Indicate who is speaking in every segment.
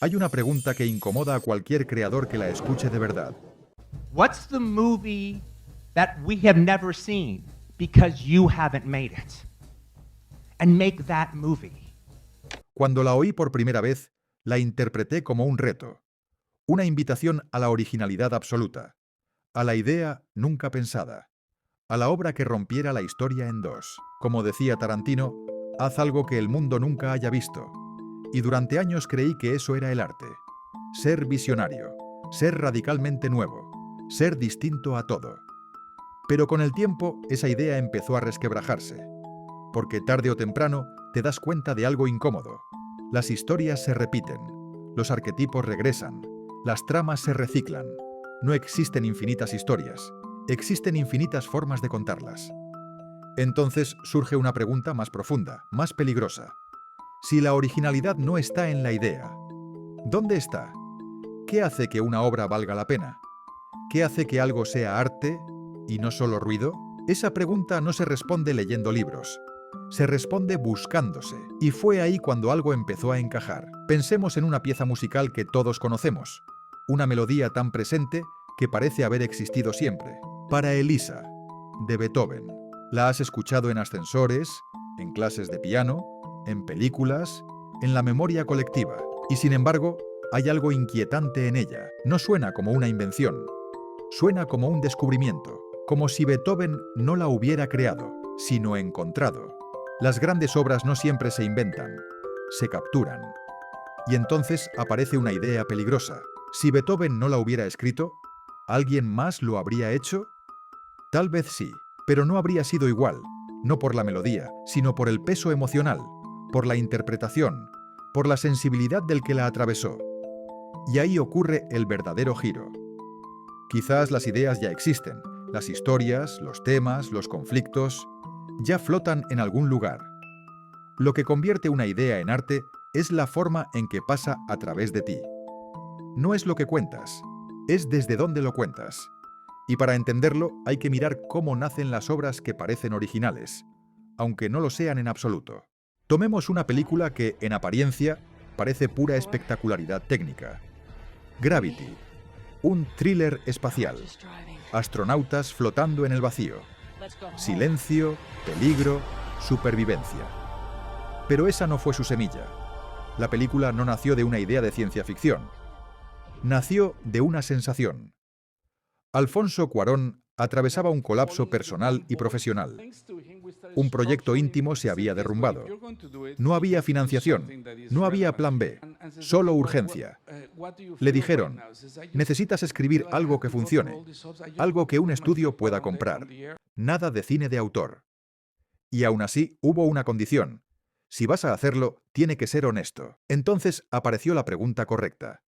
Speaker 1: Hay una pregunta que incomoda a cualquier creador que la escuche de verdad.
Speaker 2: What's the movie that we have never seen because you haven't made it? And make that movie.
Speaker 1: Cuando la oí por primera vez, la interpreté como un reto, una invitación a la originalidad absoluta, a la idea nunca pensada, a la obra que rompiera la historia en dos. Como decía Tarantino, haz algo que el mundo nunca haya visto. Y durante años creí que eso era el arte. Ser visionario, ser radicalmente nuevo, ser distinto a todo. Pero con el tiempo, esa idea empezó a resquebrajarse. Porque tarde o temprano te das cuenta de algo incómodo. Las historias se repiten, los arquetipos regresan, las tramas se reciclan. No existen infinitas historias, existen infinitas formas de contarlas. Entonces surge una pregunta más profunda, más peligrosa. Si la originalidad no está en la idea, ¿dónde está? ¿Qué hace que una obra valga la pena? ¿Qué hace que algo sea arte y no solo ruido? Esa pregunta no se responde leyendo libros. Se responde buscándose. Y fue ahí cuando algo empezó a encajar. Pensemos en una pieza musical que todos conocemos. Una melodía tan presente que parece haber existido siempre. Para Elisa, de Beethoven. La has escuchado en ascensores, en clases de piano, en películas, en la memoria colectiva. Y sin embargo, hay algo inquietante en ella. No suena como una invención. Suena como un descubrimiento. Como si Beethoven no la hubiera creado, sino encontrado. Las grandes obras no siempre se inventan, se capturan. Y entonces aparece una idea peligrosa. Si Beethoven no la hubiera escrito, ¿alguien más lo habría hecho? Tal vez sí, pero no habría sido igual, no por la melodía, sino por el peso emocional, por la interpretación, por la sensibilidad del que la atravesó. Y ahí ocurre el verdadero giro. Quizás las ideas ya existen, las historias, los temas, los conflictos, ya flotan en algún lugar. Lo que convierte una idea en arte es la forma en que pasa a través de ti. No es lo que cuentas, es desde dónde lo cuentas. Y para entenderlo hay que mirar cómo nacen las obras que parecen originales, aunque no lo sean en absoluto. Tomemos una película que, en apariencia, parece pura espectacularidad técnica. Gravity, un thriller espacial. Astronautas flotando en el vacío. Silencio, peligro, supervivencia. Pero esa no fue su semilla. La película no nació de una idea de ciencia ficción. Nació de una sensación. Alfonso Cuarón atravesaba un colapso personal y profesional. Un proyecto íntimo se había derrumbado. No había financiación, no había plan B, solo urgencia. Le dijeron, necesitas escribir algo que funcione, algo que un estudio pueda comprar. Nada de cine de autor. Y aún así hubo una condición. Si vas a hacerlo, tiene que ser honesto. Entonces apareció la pregunta correcta.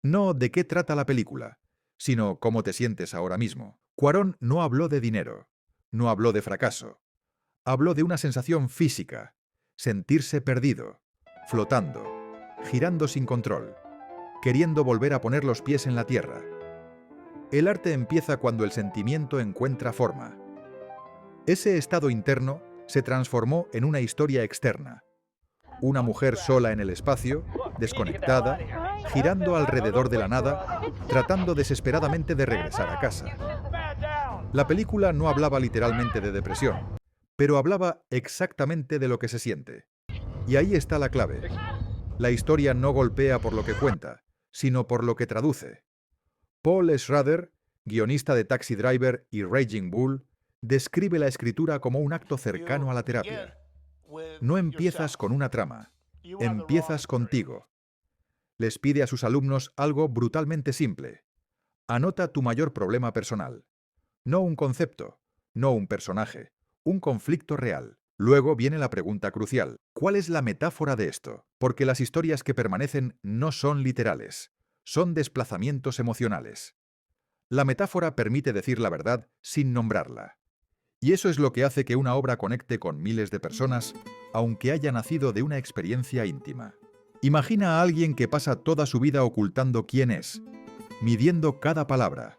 Speaker 1: No de qué trata la película, sino cómo te sientes ahora mismo. Cuarón no habló de dinero, no habló de fracaso. Habló de una sensación física, sentirse perdido, flotando, girando sin control, queriendo volver a poner los pies en la tierra. El arte empieza cuando el sentimiento encuentra forma. Ese estado interno se transformó en una historia externa. Una mujer sola en el espacio, desconectada, girando alrededor de la nada, tratando desesperadamente de regresar a casa. La película no hablaba literalmente de depresión, pero hablaba exactamente de lo que se siente. Y ahí está la clave. La historia no golpea por lo que cuenta, sino por lo que traduce. Paul Schrader, guionista de Taxi Driver y Raging Bull, describe la escritura como un acto cercano a la terapia. No empiezas con una trama, empiezas contigo. Les pide a sus alumnos algo brutalmente simple. Anota tu mayor problema personal. No un concepto, no un personaje, un conflicto real. Luego viene la pregunta crucial. ¿Cuál es la metáfora de esto? Porque las historias que permanecen no son literales, son desplazamientos emocionales. La metáfora permite decir la verdad sin nombrarla. Y eso es lo que hace que una obra conecte con miles de personas, aunque haya nacido de una experiencia íntima. Imagina a alguien que pasa toda su vida ocultando quién es, midiendo cada palabra,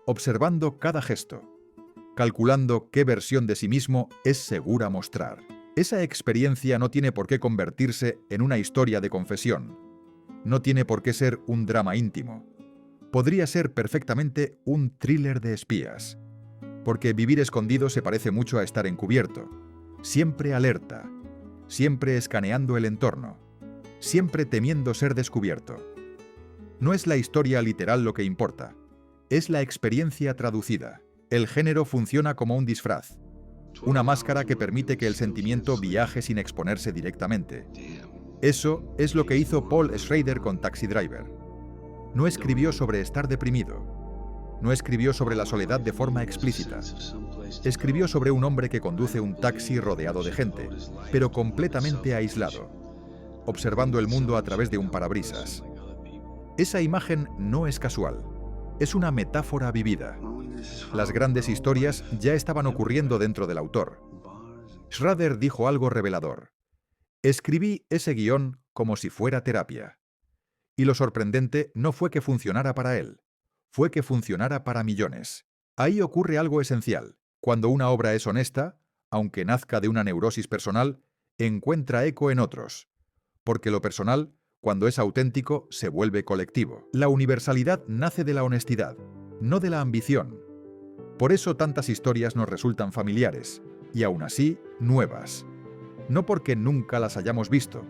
Speaker 1: observando cada gesto, calculando qué versión de sí mismo es segura mostrar. Esa experiencia no tiene por qué convertirse en una historia de confesión. No tiene por qué ser un drama íntimo. Podría ser perfectamente un thriller de espías. Porque vivir escondido se parece mucho a estar encubierto. Siempre alerta. Siempre escaneando el entorno. Siempre temiendo ser descubierto. No es la historia literal lo que importa. Es la experiencia traducida. El género funciona como un disfraz. Una máscara que permite que el sentimiento viaje sin exponerse directamente. Eso es lo que hizo Paul Schrader con Taxi Driver. No escribió sobre estar deprimido. No escribió sobre la soledad de forma explícita. Escribió sobre un hombre que conduce un taxi rodeado de gente, pero completamente aislado, observando el mundo a través de un parabrisas. Esa imagen no es casual. Es una metáfora vivida. Las grandes historias ya estaban ocurriendo dentro del autor. Schrader dijo algo revelador. Escribí ese guión como si fuera terapia. Y lo sorprendente no fue que funcionara para él, fue que funcionara para millones. Ahí ocurre algo esencial. Cuando una obra es honesta, aunque nazca de una neurosis personal, encuentra eco en otros. Porque lo personal, cuando es auténtico, se vuelve colectivo. La universalidad nace de la honestidad, no de la ambición. Por eso tantas historias nos resultan familiares, y aún así, nuevas. No porque nunca las hayamos visto,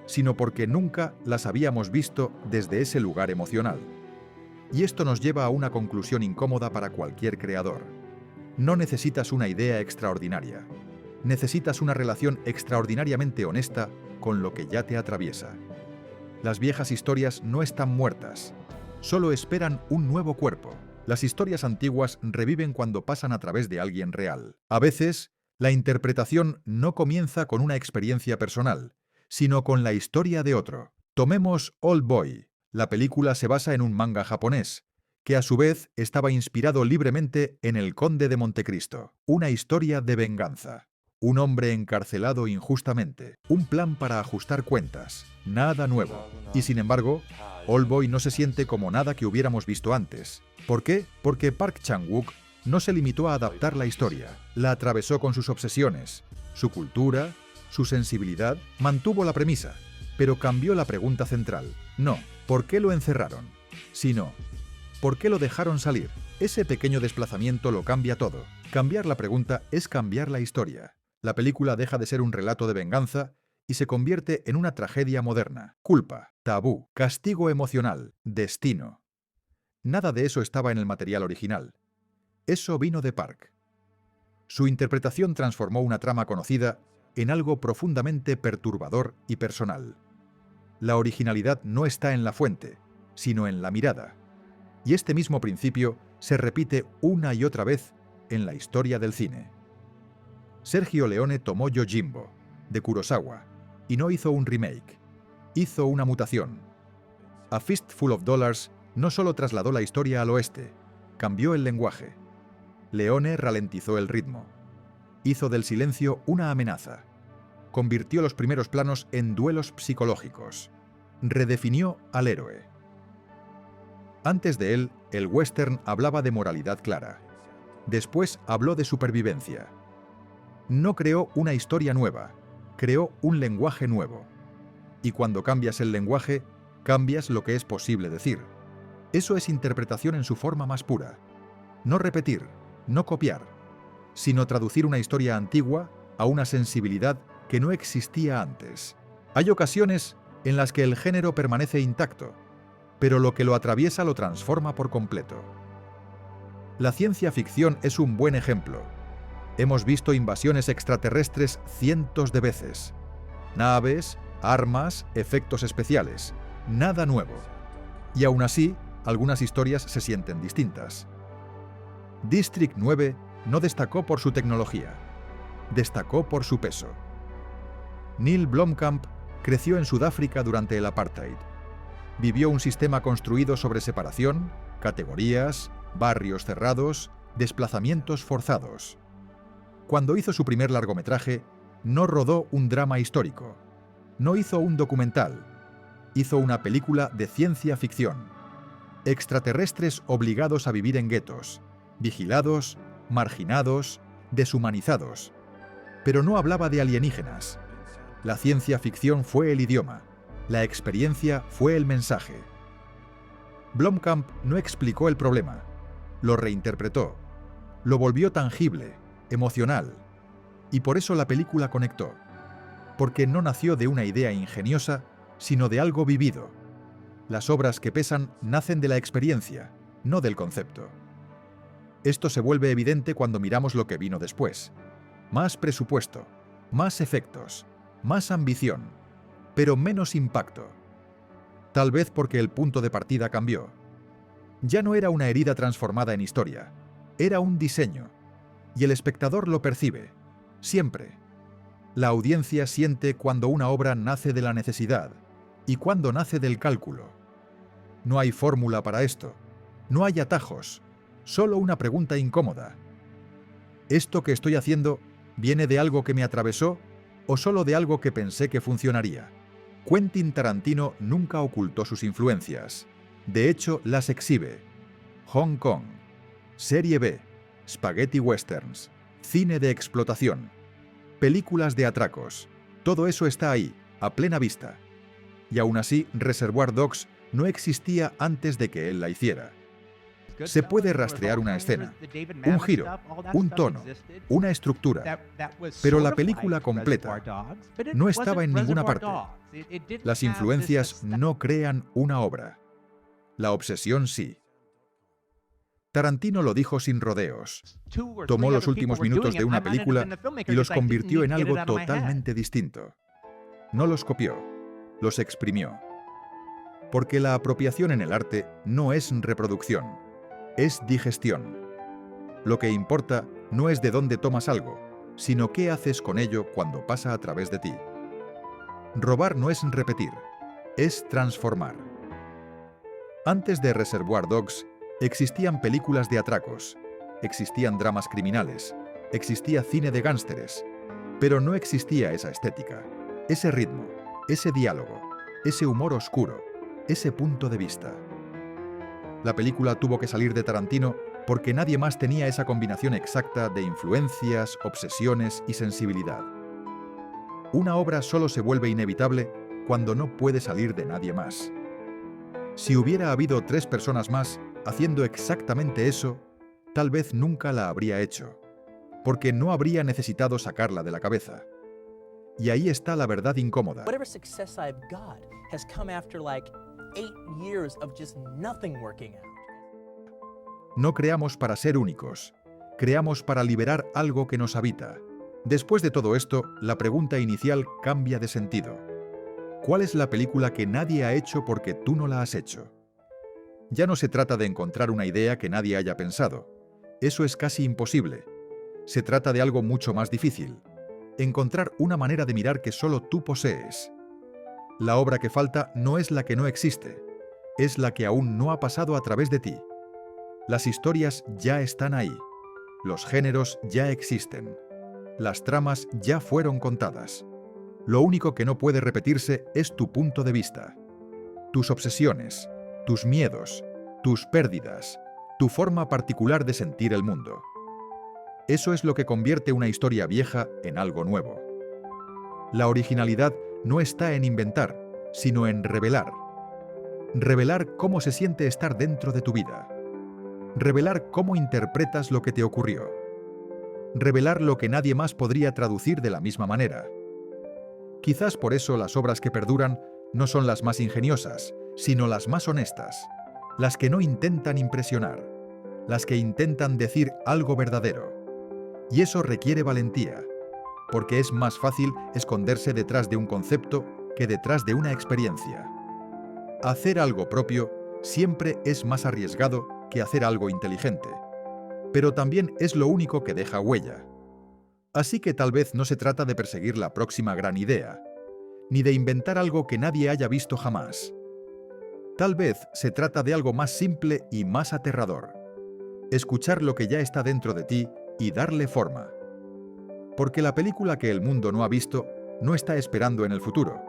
Speaker 1: sino porque nunca las habíamos visto desde ese lugar emocional. Y esto nos lleva a una conclusión incómoda para cualquier creador. No necesitas una idea extraordinaria. Necesitas una relación extraordinariamente honesta con lo que ya te atraviesa. Las viejas historias no están muertas, solo esperan un nuevo cuerpo. Las historias antiguas reviven cuando pasan a través de alguien real. A veces, la interpretación no comienza con una experiencia personal, sino con la historia de otro. Tomemos Old Boy. La película se basa en un manga japonés, que a su vez estaba inspirado libremente en El Conde de Montecristo. Una historia de venganza. Un hombre encarcelado injustamente. Un plan para ajustar cuentas. Nada nuevo. Y sin embargo, Old Boy no se siente como nada que hubiéramos visto antes. ¿Por qué? Porque Park Chan-wook no se limitó a adaptar la historia. La atravesó con sus obsesiones, su cultura, su sensibilidad, mantuvo la premisa, pero cambió la pregunta central. No, ¿por qué lo encerraron? Sino, ¿por qué lo dejaron salir? Ese pequeño desplazamiento lo cambia todo. Cambiar la pregunta es cambiar la historia. La película deja de ser un relato de venganza y se convierte en una tragedia moderna. Culpa, tabú, castigo emocional, destino. Nada de eso estaba en el material original. Eso vino de Park. Su interpretación transformó una trama conocida en algo profundamente perturbador y personal. La originalidad no está en la fuente, sino en la mirada. Y este mismo principio se repite una y otra vez en la historia del cine. Sergio Leone tomó Yojimbo, de Kurosawa, y no hizo un remake. Hizo una mutación. A Fistful of Dollars no solo trasladó la historia al oeste, cambió el lenguaje. Leone ralentizó el ritmo. Hizo del silencio una amenaza. Convirtió los primeros planos en duelos psicológicos. Redefinió al héroe. Antes de él, el western hablaba de moralidad clara. Después habló de supervivencia. No creó una historia nueva, creó un lenguaje nuevo. Y cuando cambias el lenguaje, cambias lo que es posible decir. Eso es interpretación en su forma más pura. No repetir, no copiar, sino traducir una historia antigua a una sensibilidad que no existía antes. Hay ocasiones en las que el género permanece intacto, pero lo que lo atraviesa lo transforma por completo. La ciencia ficción es un buen ejemplo. Hemos visto invasiones extraterrestres cientos de veces. Naves, armas, efectos especiales. Nada nuevo. Y aún así, algunas historias se sienten distintas. District 9 no destacó por su tecnología. Destacó por su peso. Neil Blomkamp creció en Sudáfrica durante el apartheid. Vivió un sistema construido sobre separación, categorías, barrios cerrados, desplazamientos forzados. Cuando hizo su primer largometraje, no rodó un drama histórico. No hizo un documental. Hizo una película de ciencia ficción. Extraterrestres obligados a vivir en guetos, vigilados, marginados, deshumanizados. Pero no hablaba de alienígenas. La ciencia ficción fue el idioma. La experiencia fue el mensaje. Blomkamp no explicó el problema, lo reinterpretó, lo volvió tangible, emocional, y por eso la película conectó, porque no nació de una idea ingeniosa, sino de algo vivido. Las obras que pesan nacen de la experiencia, no del concepto. Esto se vuelve evidente cuando miramos lo que vino después. Más presupuesto, más efectos, más ambición, pero menos impacto. Tal vez porque el punto de partida cambió. Ya no era una herida transformada en historia, era un diseño, y el espectador lo percibe, siempre. La audiencia siente cuando una obra nace de la necesidad y cuando nace del cálculo. No hay fórmula para esto, no hay atajos, solo una pregunta incómoda. ¿Esto que estoy haciendo viene de algo que me atravesó o solo de algo que pensé que funcionaría? Quentin Tarantino nunca ocultó sus influencias. De hecho, las exhibe. Hong Kong, serie B, spaghetti westerns, cine de explotación, películas de atracos. Todo eso está ahí, a plena vista. Y aún así, Reservoir Dogs no existía antes de que él la hiciera. Se puede rastrear una escena, un giro, un tono, una estructura, pero la película completa no estaba en ninguna parte. Las influencias no crean una obra. La obsesión sí. Tarantino lo dijo sin rodeos. Tomó los últimos minutos de una película y los convirtió en algo totalmente distinto. No los copió, los exprimió. Porque la apropiación en el arte no es reproducción, es digestión. Lo que importa no es de dónde tomas algo, sino qué haces con ello cuando pasa a través de ti. Robar no es repetir, es transformar. Antes de Reservoir Dogs, existían películas de atracos, existían dramas criminales, existía cine de gánsteres, pero no existía esa estética, ese ritmo, ese diálogo, ese humor oscuro, ese punto de vista. La película tuvo que salir de Tarantino porque nadie más tenía esa combinación exacta de influencias, obsesiones y sensibilidad. Una obra solo se vuelve inevitable cuando no puede salir de nadie más. Si hubiera habido 3 personas más haciendo exactamente eso, tal vez nunca la habría hecho, porque no habría necesitado sacarla de la cabeza. Y ahí está la verdad incómoda.
Speaker 3: Whatever success I've got has come after like 8 years of just nothing working out.
Speaker 1: No creamos para ser únicos, creamos para liberar algo que nos habita. Después de todo esto, la pregunta inicial cambia de sentido. ¿Cuál es la película que nadie ha hecho porque tú no la has hecho? Ya no se trata de encontrar una idea que nadie haya pensado. Eso es casi imposible. Se trata de algo mucho más difícil. Encontrar una manera de mirar que solo tú posees. La obra que falta no es la que no existe, es la que aún no ha pasado a través de ti. Las historias ya están ahí, los géneros ya existen, las tramas ya fueron contadas. Lo único que no puede repetirse es tu punto de vista, tus obsesiones, tus miedos, tus pérdidas, tu forma particular de sentir el mundo. Eso es lo que convierte una historia vieja en algo nuevo. La originalidad no está en inventar, sino en revelar. Revelar cómo se siente estar dentro de tu vida. Revelar cómo interpretas lo que te ocurrió. Revelar lo que nadie más podría traducir de la misma manera. Quizás por eso las obras que perduran no son las más ingeniosas, sino las más honestas, las que no intentan impresionar, las que intentan decir algo verdadero. Y eso requiere valentía, porque es más fácil esconderse detrás de un concepto que detrás de una experiencia. Hacer algo propio siempre es más arriesgado que hacer algo inteligente, pero también es lo único que deja huella. Así que tal vez no se trata de perseguir la próxima gran idea, ni de inventar algo que nadie haya visto jamás. Tal vez se trata de algo más simple y más aterrador. Escuchar lo que ya está dentro de ti y darle forma. Porque la película que el mundo no ha visto no está esperando en el futuro.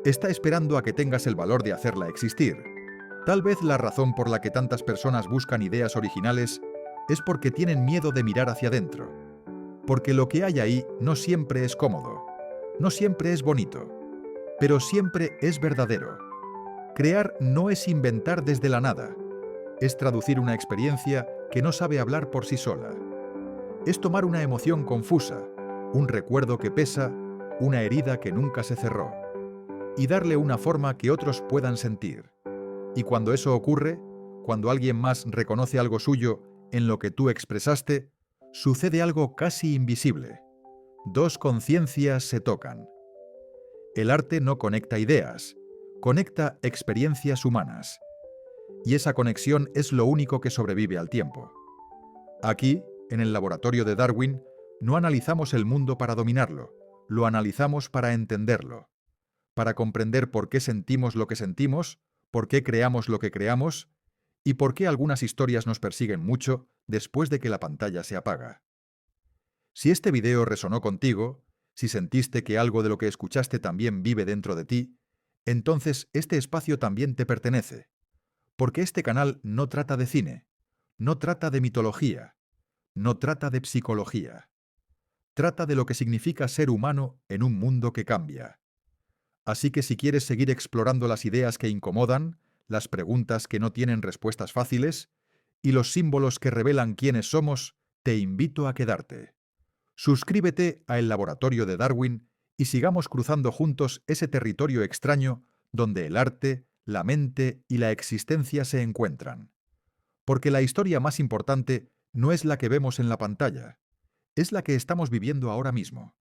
Speaker 1: Está esperando a que tengas el valor de hacerla existir. Tal vez la razón por la que tantas personas buscan ideas originales es porque tienen miedo de mirar hacia adentro. Porque lo que hay ahí no siempre es cómodo, no siempre es bonito. pero siempre es verdadero. Crear no es inventar desde la nada, es traducir una experiencia que no sabe hablar por sí sola. Es tomar una emoción confusa, un recuerdo que pesa, una herida que nunca se cerró, y darle una forma que otros puedan sentir. Y cuando eso ocurre, cuando alguien más reconoce algo suyo en lo que tú expresaste, sucede algo casi invisible. Dos conciencias se tocan. El arte no conecta ideas, conecta experiencias humanas. Y esa conexión es lo único que sobrevive al tiempo. Aquí, en el laboratorio de Darwin, no analizamos el mundo para dominarlo, lo analizamos para entenderlo, para comprender por qué sentimos lo que sentimos, por qué creamos lo que creamos y por qué algunas historias nos persiguen mucho después de que la pantalla se apaga. Si este video resonó contigo, si sentiste que algo de lo que escuchaste también vive dentro de ti, entonces este espacio también te pertenece. Porque este canal no trata de cine, no trata de mitología, no trata de psicología. Trata de lo que significa ser humano en un mundo que cambia. Así que si quieres seguir explorando las ideas que incomodan, las preguntas que no tienen respuestas fáciles y los símbolos que revelan quiénes somos, te invito a quedarte. Suscríbete a El Laboratorio de Darwin y sigamos cruzando juntos ese territorio extraño donde el arte, la mente y la existencia se encuentran. Porque la historia más importante no es la que vemos en la pantalla, es la que estamos viviendo ahora mismo.